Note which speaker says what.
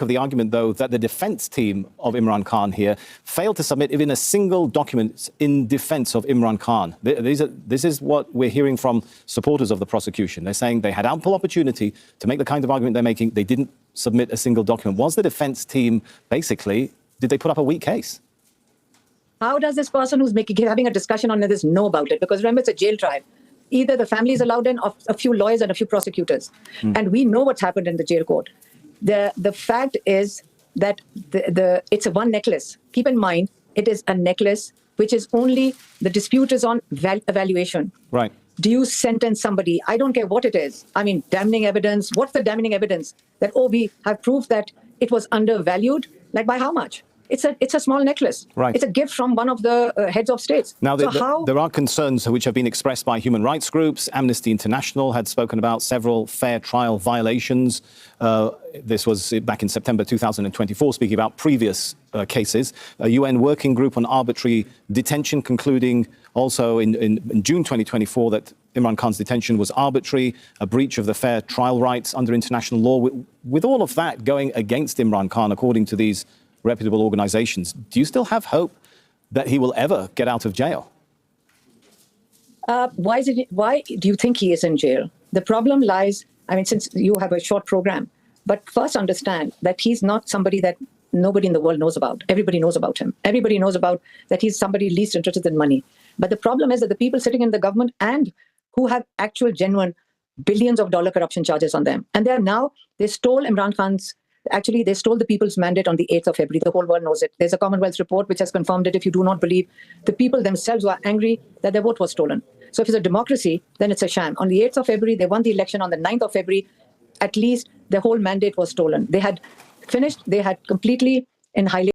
Speaker 1: make of the argument, though, that the defense team of Imran Khan here failed to submit even a single document in defense of Imran Khan? This is what we're hearing from supporters of the prosecution. They're saying they had ample opportunity to make the kind of argument they're making. They didn't submit a single document. Was the defense team basically, did they put up a weak case?
Speaker 2: How does this person who's having a discussion on this know about it? Because remember, it's a jail trial. Either the family is allowed in, or a few lawyers and a few prosecutors. And we know what's happened in the jail court. The fact is that it's a one necklace. Keep in mind, it is a necklace which is only, the dispute is on evaluation.
Speaker 1: Right.
Speaker 2: Do you sentence somebody? I don't care what it is. I mean, damning evidence. What's the damning evidence? That, we have proof that it was undervalued. Like, by how much? It's a small necklace.
Speaker 1: Right.
Speaker 2: It's a gift from one of the heads of states.
Speaker 1: Now, there are concerns which have been expressed by human rights groups. Amnesty International had spoken about several fair trial violations. This was back in September 2024, speaking about previous cases. A UN working group on arbitrary detention concluding also in June 2024 that Imran Khan's detention was arbitrary, a breach of the fair trial rights under international law. With all of that going against Imran Khan, according to these reputable organizations, do you still have hope that he will ever get out of jail?
Speaker 2: Why do you think he is in jail? The problem lies, I mean, since you have a short program, but first understand that he's not somebody that nobody in the world knows about. Everybody knows about him. Everybody knows about that he's somebody least interested in money. But the problem is that the people sitting in the government and who have actual genuine billions of dollar corruption charges on them. And they stole Imran Khan's, actually, they stole the people's mandate on the 8th of February. The whole world knows it. There's a Commonwealth report which has confirmed it. If you do not believe, the people themselves were angry that their vote was stolen. So if it's a democracy, then it's a sham. On the 8th of February, they won the election. On the 9th of February, at least their whole mandate was stolen. They had finished, they had completely annihilated